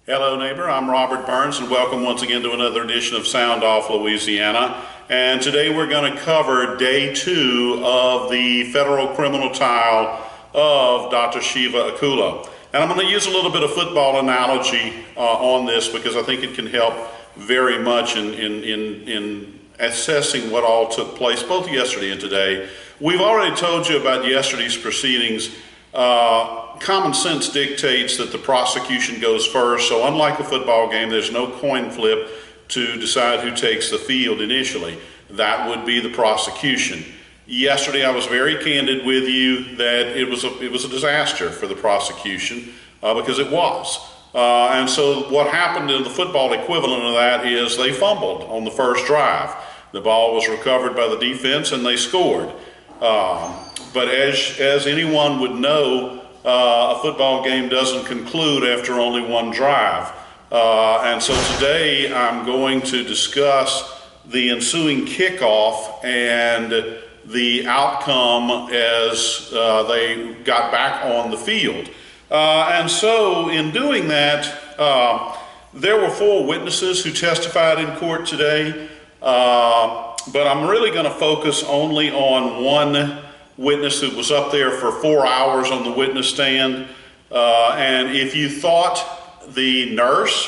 Hello neighbor, I'm Robert Burns and welcome once again to another edition of Sound Off Louisiana. And today we're going to cover day 2 of the federal criminal trial of Dr. Shiva Akula. And I'm going to use a little bit of football analogy on this because I think it can help very much in assessing what all took place both yesterday and today. We've already told you about yesterday's proceedings. Common sense dictates that the prosecution goes first, so unlike a football game, there's no coin flip to decide who takes the field initially. That would be the prosecution. Yesterday I was very candid with you that it was a disaster for the prosecution because it was. And so what happened in the football equivalent of that is they fumbled on the first drive. The ball was recovered by the defense and they scored. But as anyone would know, a football game doesn't conclude after only one drive. And so today I'm going to discuss the ensuing kickoff and the outcome as they got back on the field. And so in doing that, there were 4 witnesses who testified in court today, but I'm really going to focus only on one witness who was up there for 4 hours on the witness stand. And if you thought the nurse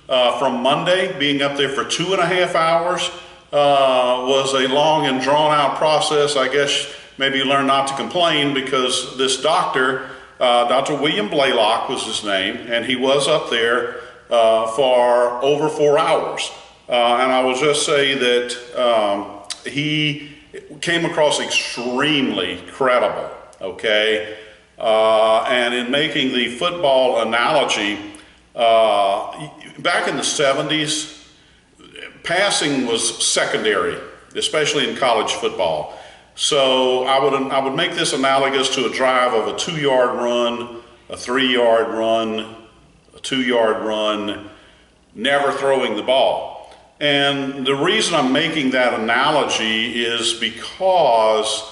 from Monday being up there for 2.5 hours was a long and drawn out process, I guess maybe you learn not to complain, because this doctor, Dr. William Blaylock was his name, and he was up there for over 4 hours. And I will just say that he came across extremely credible, okay? And in making the football analogy, back in the 70s, passing was secondary, especially in college football. So I would make this analogous to a drive of a 2-yard run, a 3-yard run, a 2-yard run, never throwing the ball. And the reason I'm making that analogy is because,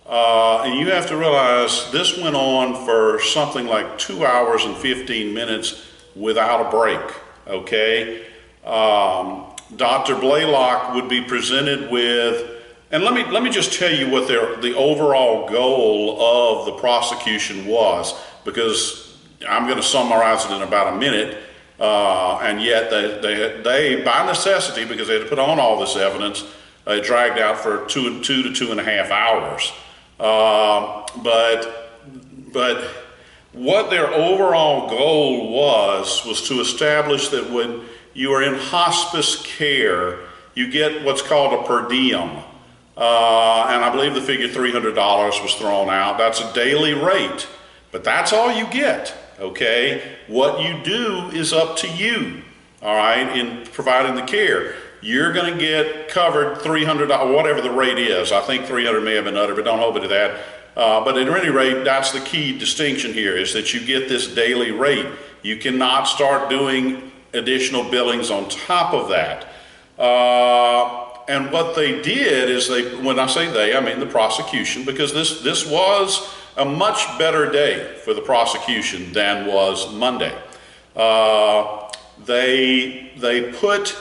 and you have to realize this went on for something like 2 hours and 15 minutes without a break, okay? Dr. Blaylock would be presented with, and let me just tell you what the overall goal of the prosecution was, because I'm going to summarize it in about a minute. And yet they, by necessity, because they had to put on all this evidence, dragged out for 2 to 2.5 hours. But what their overall goal was to establish that when you are in hospice care, you get what's called a per diem. And I believe the figure $300 was thrown out. That's a daily rate, but that's all you get. Okay, what you do is up to you, all right, in providing the care. You're going to get covered $300, whatever the rate is. I think 300 may have been uttered, but don't hold me to that. But at any rate, that's the key distinction here, is that you get this daily rate. You cannot start doing additional billings on top of that. And what they did is when I say they, I mean the prosecution, because this was a much better day for the prosecution than was Monday. They put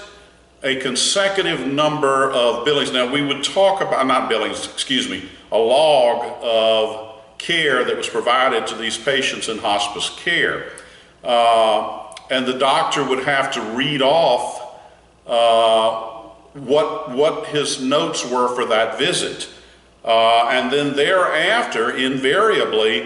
a consecutive number of billings. Now we would talk about, not billings, excuse me, a log of care that was provided to these patients in hospice care. And the doctor would have to read off what his notes were for that visit. And then thereafter, invariably,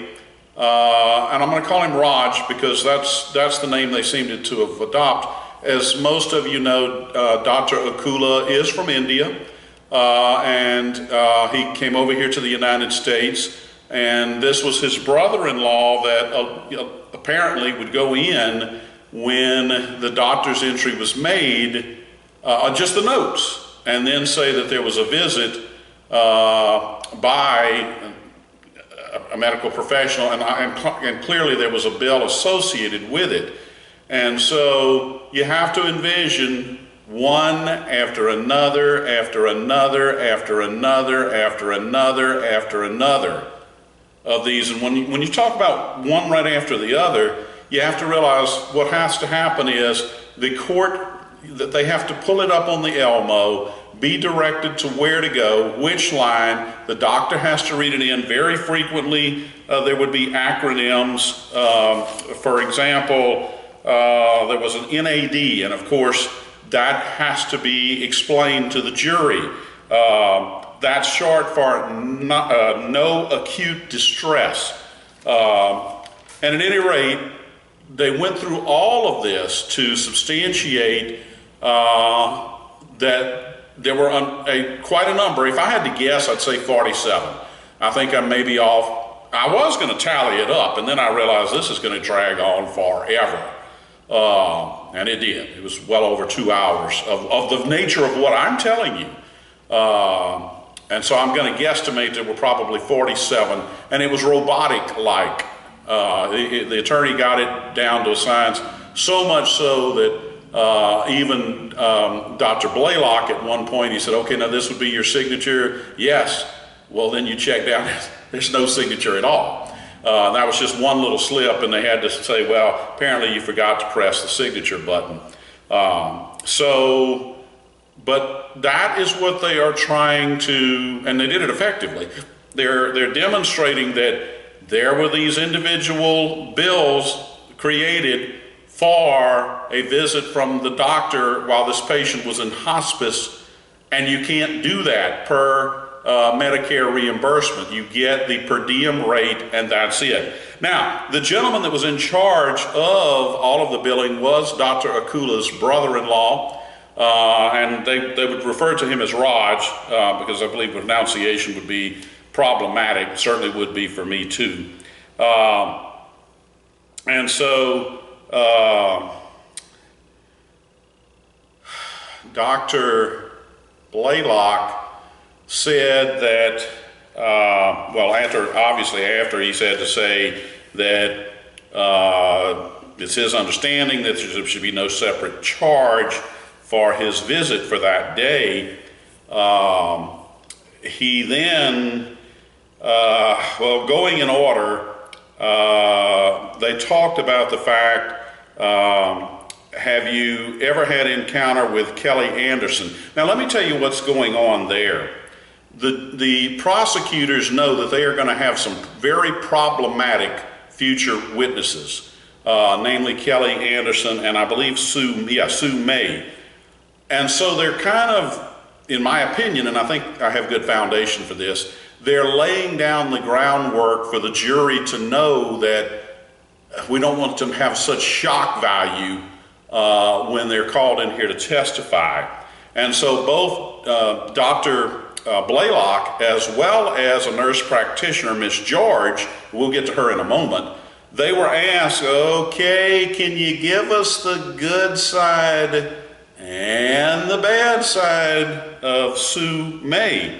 and I'm going to call him Raj because that's the name they seemed to have adopted. As most of you know, Dr. Akula is from India, and he came over here to the United States, and this was his brother-in-law that apparently would go in when the doctor's entry was made, just the notes, and then say that there was a visit by a medical professional, and clearly there was a bill associated with it. And so you have to envision one after another, after another, after another, after another, after another of these. And when you talk about one right after the other, you have to realize what has to happen is the court, that they have to pull it up on the Elmo, be directed to where to go, which line. The doctor has to read it in. Very frequently, there would be acronyms. For example, there was an NAD, and of course, that has to be explained to the jury. That's short for no acute distress. And at any rate, they went through all of this to substantiate that there were quite a number. If I had to guess, I'd say 47. I think I may be off. I was going to tally it up, and then I realized this is going to drag on forever. And it did. It was well over 2 hours of the nature of what I'm telling you. And so I'm going to guesstimate there were probably 47, and it was robotic-like. The attorney got it down to a science, so much so that even Dr. Blaylock at one point, he said, okay, now this would be your signature. Yes. Well, then you check down, there's no signature at all. That was just one little slip, and they had to say, well, apparently you forgot to press the signature button. But that is what they are trying to, and they did it effectively. They're demonstrating that there were these individual bills created for a visit from the doctor while this patient was in hospice, and you can't do that per Medicare reimbursement. You get the per diem rate, and that's it. Now, the gentleman that was in charge of all of the billing was Dr. Akula's brother-in-law, and they would refer to him as Raj, because I believe pronunciation would be problematic. Certainly would be for me too. And so Dr. Blaylock said that, well, after he said to say that it's his understanding that there should be no separate charge for his visit for that day. He then, well, going in order, they talked about the fact, have you ever had an encounter with Kelly Anderson? Now, let me tell you what's going on there. The prosecutors know that they are going to have some very problematic future witnesses, namely Kelly Anderson and I believe Sue May. And so they're kind of, in my opinion, and I think I have good foundation for this, they're laying down the groundwork for the jury to know that we don't want them to have such shock value when they're called in here to testify. And so both Dr. Blaylock, as well as a nurse practitioner, Miss George, we'll get to her in a moment, they were asked, okay, can you give us the good side and the bad side of Sue May?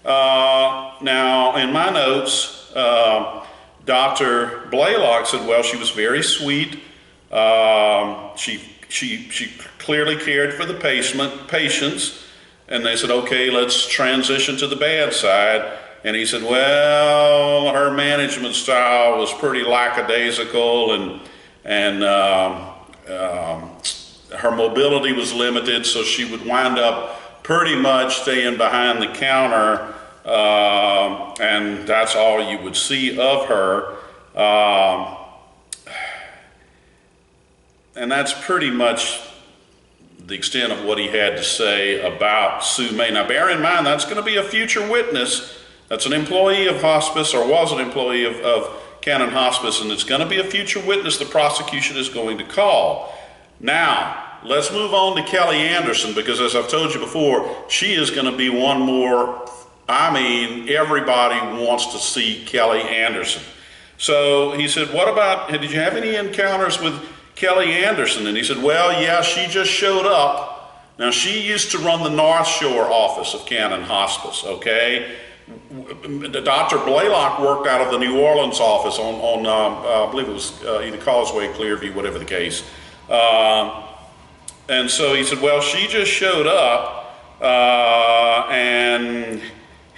Now, in my notes, Dr. Blaylock said, well, she was very sweet. She clearly cared for the patients. And they said, okay, let's transition to the bad side. And he said, well, her management style was pretty lackadaisical, and her mobility was limited, so she would wind up pretty much staying behind the counter, and that's all you would see of her. And that's pretty much the extent of what he had to say about Sue May. Now, bear in mind, that's going to be a future witness. That's an employee of hospice, or was an employee of Cannon Hospice, and it's going to be a future witness the prosecution is going to call. Now, let's move on to Kelly Anderson, because as I've told you before, she is going to be one more. I mean, everybody wants to see Kelly Anderson. So he said, what about, did you have any encounters with Kelly Anderson? And he said, well, yeah, she just showed up. Now, she used to run the North Shore office of Cannon Hospice, okay? Dr. Blaylock worked out of the New Orleans office on I believe it was either Causeway, Clearview, whatever the case. And so he said, well, she just showed up, and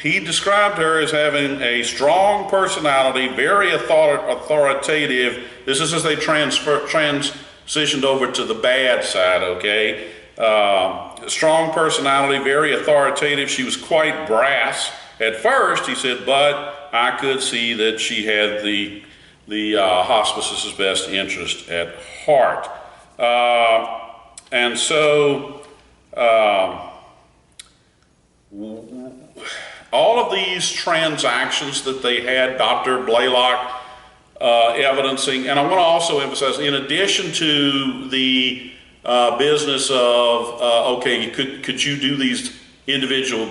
he described her as having a strong personality, very authoritative. This is as they transitioned over to the bad side, okay? Strong personality, very authoritative. She was quite brass at first, he said, but I could see that she had the hospice's best interest at heart. And so all of these transactions that they had, Dr. Blaylock evidencing, and I want to also emphasize, in addition to the business of, okay, could you do these individual,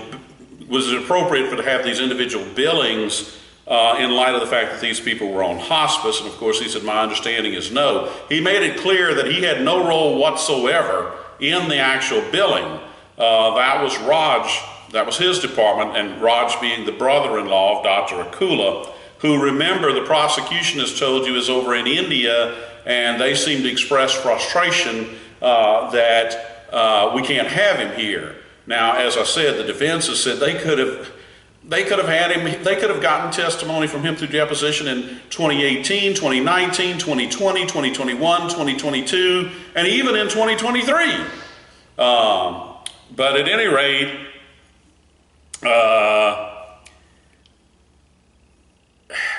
was it appropriate to have these individual billings in light of the fact that these people were on hospice? And of course he said, my understanding is no. He made it clear that he had no role whatsoever in the actual billing. That was Raj, that was his department, and Raj being the brother-in-law of Dr. Akula, who, remember, the prosecution has told you is over in India, and they seem to express frustration that we can't have him here. Now, as I said, the defense has said they could have had him, they could have gotten testimony from him through deposition in 2018, 2019, 2020, 2021, 2022, and even in 2023. But at any rate,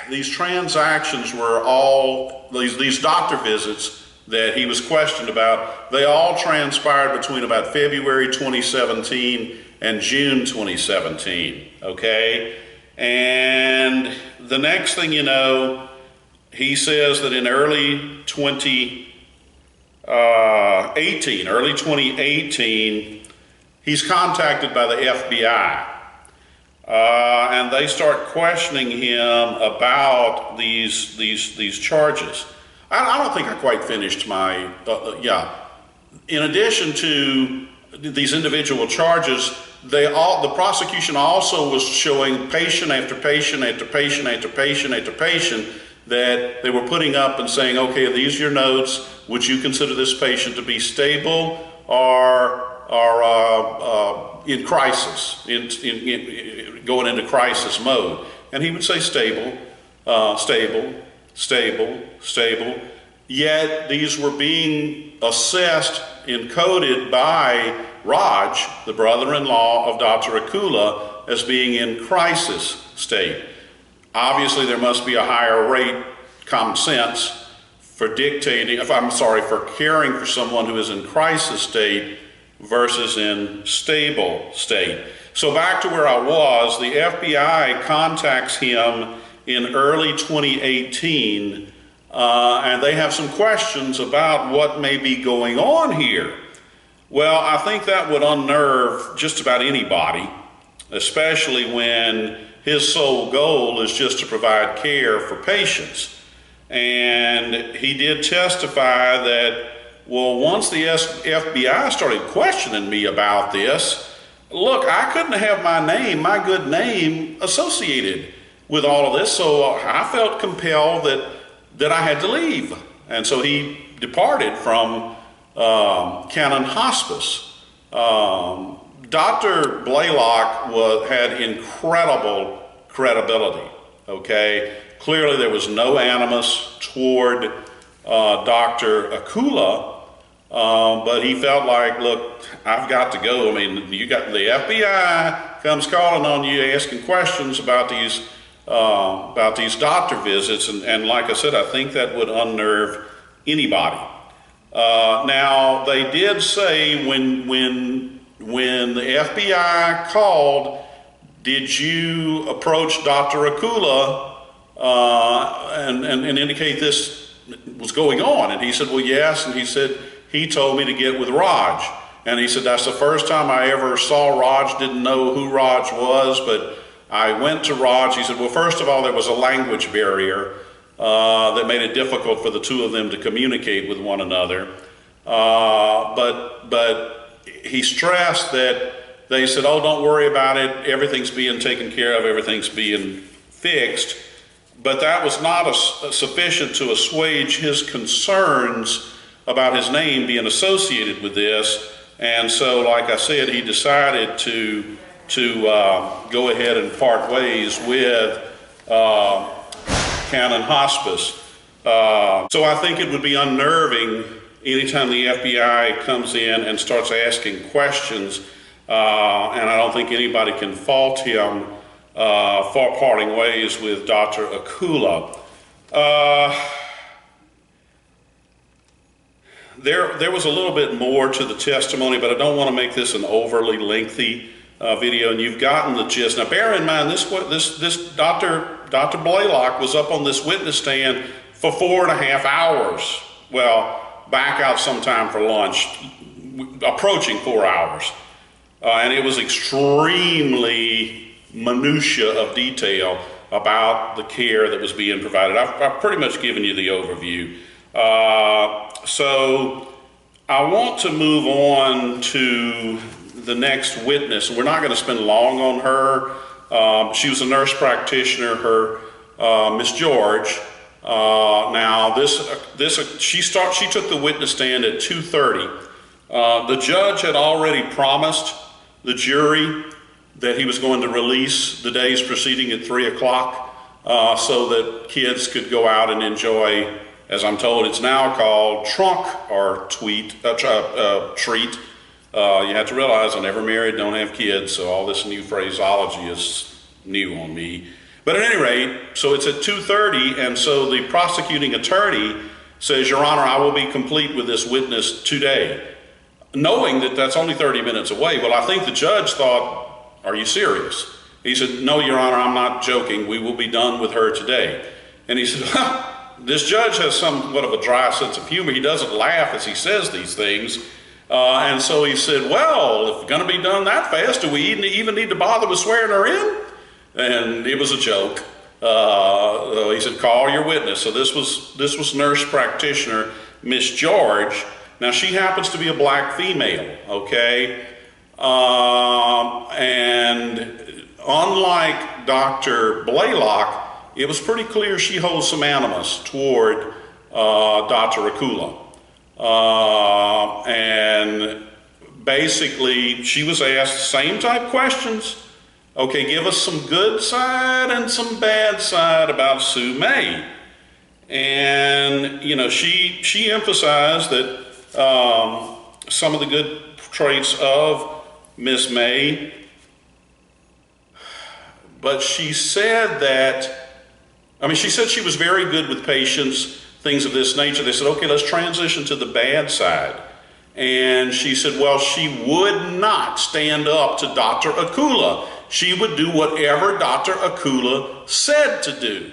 these transactions were all, these doctor visits that he was questioned about, they all transpired between about February 2017 and June 2017, okay? And the next thing you know, he says that in early 2018, he's contacted by the FBI. And they start questioning him about these charges. I don't think I quite finished my, In addition to these individual charges, the prosecution also was showing patient after patient after patient after patient after patient that they were putting up and saying, okay, these are your notes. Would you consider this patient to be stable or in crisis, going into crisis mode? And he would say stable, stable, stable, stable. Yet these were being assessed, encoded by Raj, the brother-in-law of Dr. Akula, as being in crisis state. Obviously, there must be a higher rate, common sense, for dictating, for caring for someone who is in crisis state versus in stable state. So back to where I was, the FBI contacts him in early 2018, and they have some questions about what may be going on here. Well, I think that would unnerve just about anybody, especially when his sole goal is just to provide care for patients. And he did testify that, well, once the FBI started questioning me about this, look, I couldn't have my name, my good name, associated with all of this, so I felt compelled that I had to leave. And so he departed from Cannon Hospice. Dr. Blaylock had incredible credibility, okay? Clearly there was no animus toward Dr. Akula, but he felt like, look, I've got to go. I mean, you got the FBI comes calling on you, asking questions about these doctor visits, and like I said, I think that would unnerve anybody. Now, they did say when the FBI called, did you approach Dr. Akula and indicate this was going on? And he said, well, yes. And he said, he told me to get with Raj. And he said, that's the first time I ever saw Raj, didn't know who Raj was, but I went to Raj. He said, well, first of all, there was a language barrier that made it difficult for the two of them to communicate with one another. But he stressed that they said, oh, don't worry about it. Everything's being taken care of. Everything's being fixed. But that was not sufficient to assuage his concerns about his name being associated with this. And so, like I said, he decided to to go ahead and part ways with Cannon Hospice. So I think it would be unnerving anytime the FBI comes in and starts asking questions, and I don't think anybody can fault him for parting ways with Dr. Akula. There was a little bit more to the testimony, but I don't want to make this an overly lengthy video, and you've gotten the gist. Now, bear in mind, this Dr. Blaylock was up on this witness stand for 4.5 hours. Well, back out sometime for lunch, approaching 4 hours. And it was extremely minutia of detail about the care that was being provided. I've pretty much given you the overview. So I want to move on to the next witness. We're not going to spend long on her. She was a nurse practitioner, Miss George. Now she took the witness stand at 2:30. The judge had already promised the jury that he was going to release the day's proceeding at 3 o'clock so that kids could go out and enjoy, as I'm told it's now called, trunk or treat. You have to realize I never married, don't have kids, so all this new phraseology is new on me. But at any rate, so it's at 2:30, and so the prosecuting attorney says, Your Honor, I will be complete with this witness today, knowing that that's only 30 minutes away. Well, I think the judge thought, are you serious? He said, no, Your Honor, I'm not joking. We will be done with her today. And he said, this judge has somewhat of a dry sense of humor. He doesn't laugh as he says these things. And so he said, well, if we're going to be done that fast, do we even need to bother with swearing her in? And it was a joke. He said, call your witness. So this was nurse practitioner Miss George. Now she happens to be a black female, okay? And unlike Dr. Blaylock, it was pretty clear she holds some animus toward Dr. Akula. And basically she was asked the same type questions. Okay, give us some good side and some bad side about Sue May. And, you know, she emphasized that some of the good traits of Miss May, but she said that, she said she was very good with patients, things of this nature. They said, okay, let's transition to the bad side. And she said, well, she would not stand up to Dr. Akula. She would do whatever Dr. Akula said to do.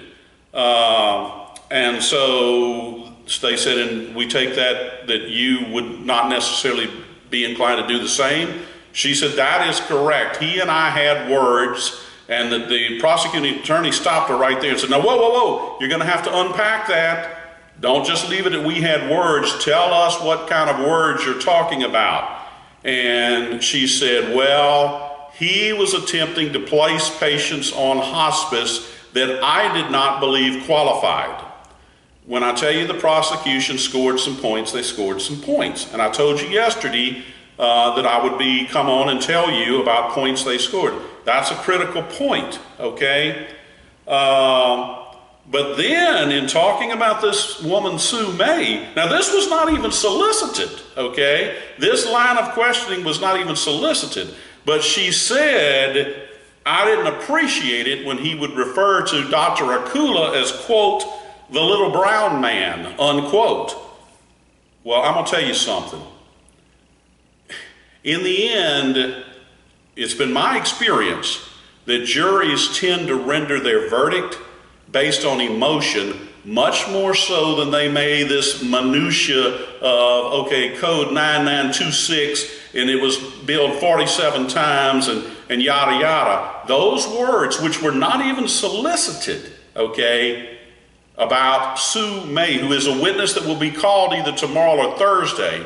And so they said, and we take that you would not necessarily be inclined to do the same. She said, that is correct. He and I had words, and the prosecuting attorney stopped her right there and said, now, whoa, whoa, whoa, you're going to have to unpack that. Don't just leave it at we had words. Tell us what kind of words you're talking about. And she said, well, he was attempting to place patients on hospice that I did not believe qualified. When I tell you the prosecution scored some points, they scored some points. And I told you yesterday that I would come on and tell you about points they scored. That's a critical point, okay? But then in talking about this woman, Sue May, now this was not even solicited, okay? This line of questioning was not even solicited. But she said, I didn't appreciate it when he would refer to Dr. Akula as, quote, the little brown man, unquote. Well, I'm going to tell you something. In the end, it's been my experience that juries tend to render their verdict based on emotion much more so than they may this minutia of, okay, code 9926, and it was billed 47 times and yada yada. Those words, which were not even solicited, okay, about Sue May, who is a witness that will be called either tomorrow or Thursday,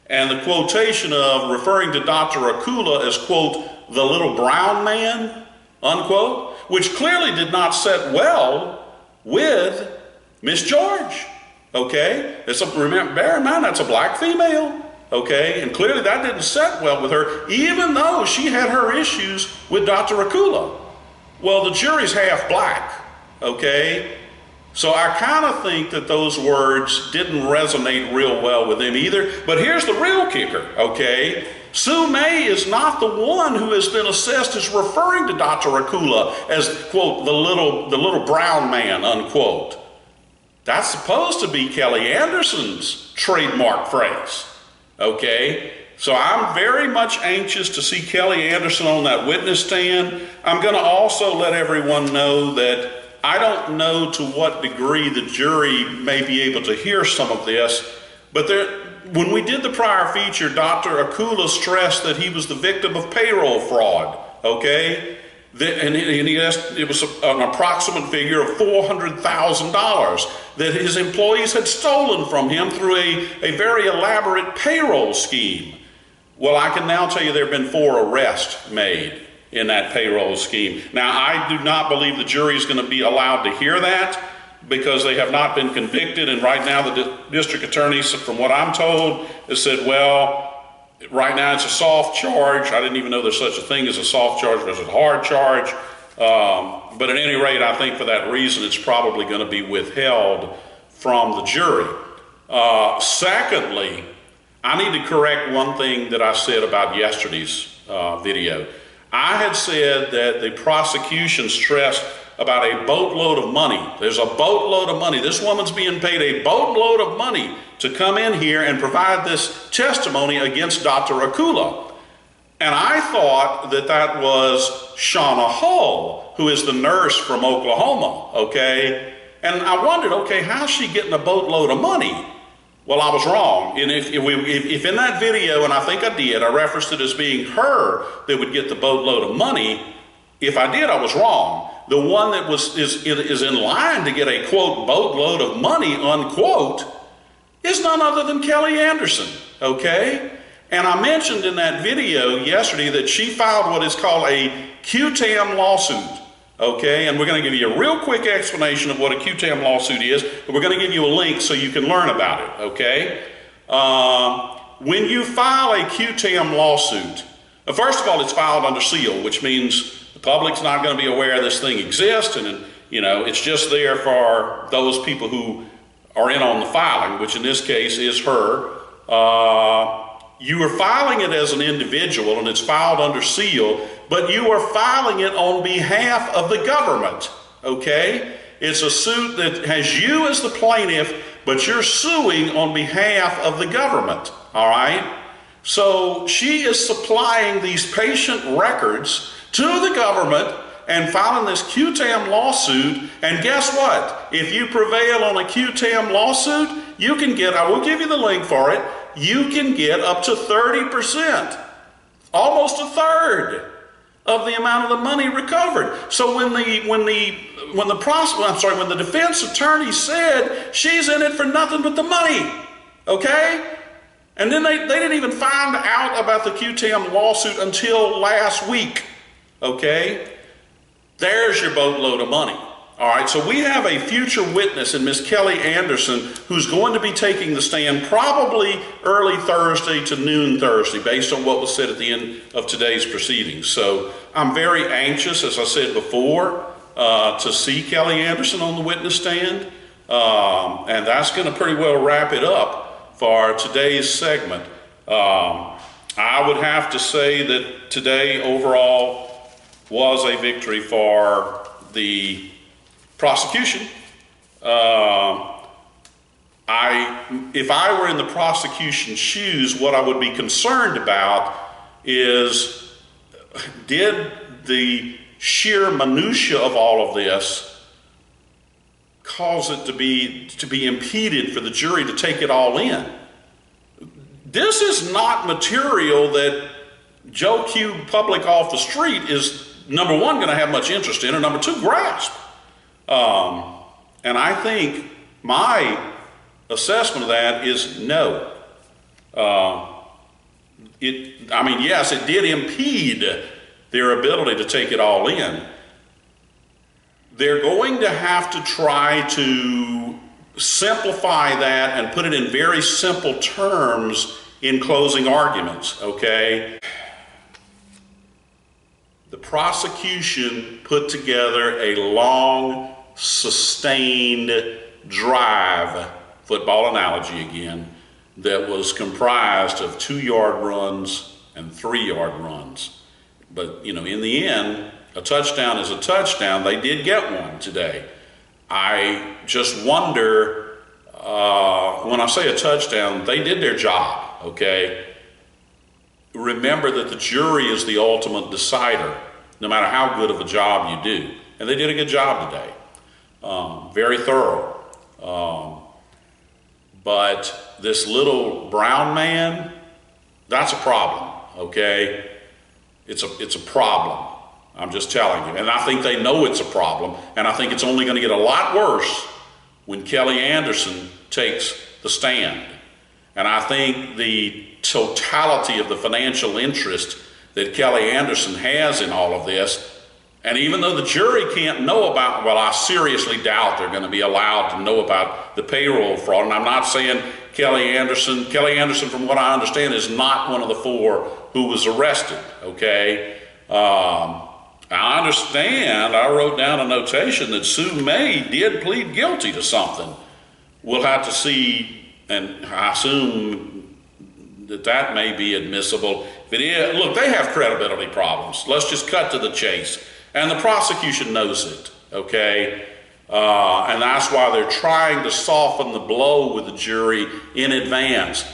and the quotation of referring to Dr. Akula as, quote, the little brown man, unquote, which clearly did not set well with Miss George, okay? Bear in mind, that's a black female, okay? And clearly that didn't set well with her, even though she had her issues with Dr. Akula. Well, the jury's half black, okay? So I kind of think that those words didn't resonate real well with him either. But here's the real kicker, okay? Sue May is not the one who has been assessed as referring to Dr. Akula as, quote, the little brown man, unquote. That's supposed to be Kelly Anderson's trademark phrase, okay? So I'm very much anxious to see Kelly Anderson on that witness stand. I'm going to also let everyone know that I don't know to what degree the jury may be able to hear some of this, but when we did the prior feature, Dr. Akula stressed that he was the victim of payroll fraud, okay? And he asked, it was an approximate figure of $400,000 that his employees had stolen from him through a very elaborate payroll scheme. Well, I can now tell you there have been 4 arrests made in that payroll scheme. Now, I do not believe the jury is going to be allowed to hear that because they have not been convicted, and right now the district attorney, from what I'm told, has said, well, right now it's a soft charge. I didn't even know there's such a thing as a soft charge versus a hard charge. But at any rate, I think for that reason it's probably going to be withheld from the jury. Secondly, I need to correct one thing that I said about yesterday's video. I had said that the prosecution stressed about a boatload of money. There's a boatload of money. This woman's being paid a boatload of money to come in here and provide this testimony against Dr. Akula. And I thought that that was Shauna Hull, who is the nurse from Oklahoma, okay? And I wondered, okay, how's she getting a boatload of money? Well, I was wrong. And if in that video, and I think I did, I referenced it as being her that would get the boatload of money. If I did, I was wrong. The one that is in line to get a, quote, boatload of money, unquote, is none other than Kelly Anderson, okay? And I mentioned in that video yesterday that she filed what is called a QTAM lawsuit, okay? And we're going to give you a real quick explanation of what a QTAM lawsuit is, and we're going to give you a link so you can learn about it, okay? When you file a QTAM lawsuit, first of all, it's filed under seal, which means the public's not going to be aware this thing exists, and you know, it's just there for those people who are in on the filing, which in this case is her. You are filing it as an individual, and it's filed under seal, but you are filing it on behalf of the government, okay? It's a suit that has you as the plaintiff, but you're suing on behalf of the government, all right? So she is supplying these patient records to the government and filing this QTAM lawsuit, and guess what? If you prevail on a QTAM lawsuit, you can get, I will give you the link for it, you can get up to 30%, almost a third of the amount of the money recovered. So when the defense attorney said she's in it for nothing but the money, okay? And then they didn't even find out about the QTAM lawsuit until last week, okay? There's your boatload of money. All right, so we have a future witness in Miss Kelly Anderson who's going to be taking the stand probably early Thursday to noon Thursday based on what was said at the end of today's proceedings. So I'm very anxious, as I said before, to see Kelly Anderson on the witness stand. And that's going to pretty well wrap it up for today's segment. I would have to say that today overall was a victory for the prosecution. If I were in the prosecution's shoes, what I would be concerned about is, did the sheer minutia of all of this cause it to be impeded for the jury to take it all in? This is not material that Joe Q public off the street is, number one, going to have much interest in, and number two, grasp. And I think my assessment of that is no. Yes, it did impede their ability to take it all in. They're going to have to try to simplify that and put it in very simple terms in closing arguments, okay? The prosecution put together a long, sustained drive, football analogy again, that was comprised of 2-yard runs and 3-yard runs. But, you know, in the end, a touchdown is a touchdown. They did get one today. I just wonder, when I say a touchdown, they did their job, okay? Remember that the jury is the ultimate decider, no matter how good of a job you do. And they did a good job today. Very thorough. But this little brown man, that's a problem, okay? It's a problem. I'm just telling you. And I think they know it's a problem. And I think it's only going to get a lot worse when Kelly Anderson takes the stand. And I think the totality of the financial interest that Kelly Anderson has in all of this, and even though the jury can't know about, well, I seriously doubt they're going to be allowed to know about the payroll fraud. And I'm not saying Kelly Anderson, from what I understand, is not one of the 4 who was arrested, okay? I understand, I wrote down a notation that Sue May did plead guilty to something. We'll have to see, and I assume that may be admissible. If it is, look, they have credibility problems. Let's just cut to the chase. And the prosecution knows it, okay? And that's why they're trying to soften the blow with the jury in advance.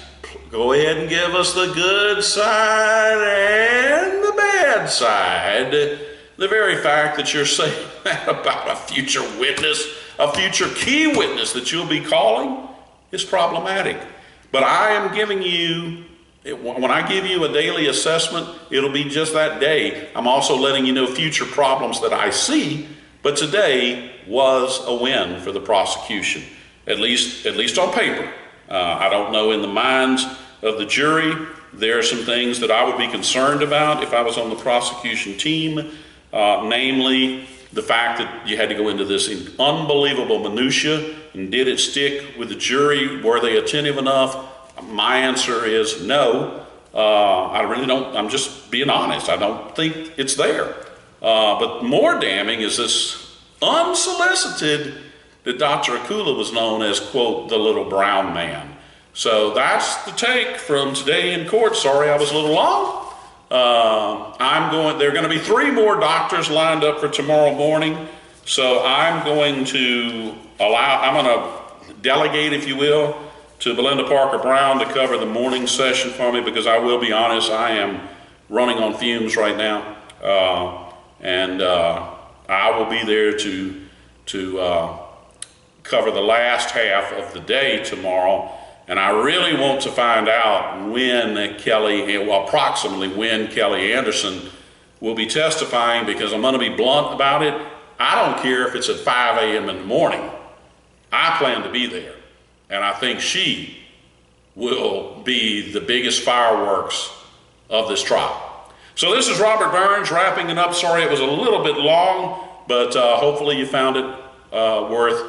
Go ahead and give us the good side and the bad side. The very fact that you're saying that about a future witness, a future key witness that you'll be calling, is problematic. But I am giving you, when I give you a daily assessment, it'll be just that day. I'm also letting you know future problems that I see, but today was a win for the prosecution, at least on paper. I don't know in the minds of the jury. There are some things that I would be concerned about if I was on the prosecution team, namely the fact that you had to go into this unbelievable minutia, and did it stick with the jury? Were they attentive enough? My answer is no. I really don't. I'm just being honest. I don't think it's there. But more damning is this unsolicited that Dr. Akula was known as, quote, the little brown man. So that's the take from today in court. Sorry I was a little long. There are going to be 3 more doctors lined up for tomorrow morning. So I'm going to delegate, if you will, to Belinda Parker Brown to cover the morning session for me, because I will be honest, I am running on fumes right now. I will be there to cover the last half of the day tomorrow. And I really want to find out approximately when Kelly Anderson will be testifying, because I'm going to be blunt about it. I don't care if it's at 5 a.m. in the morning. I plan to be there. And I think she will be the biggest fireworks of this trial. So this is Robert Burns wrapping it up. Sorry it was a little bit long, but hopefully you found it worth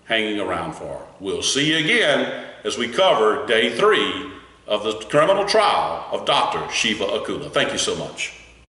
hanging around for. We'll see you again as we cover day 3 of the criminal trial of Dr. Shiva Akula. Thank you so much.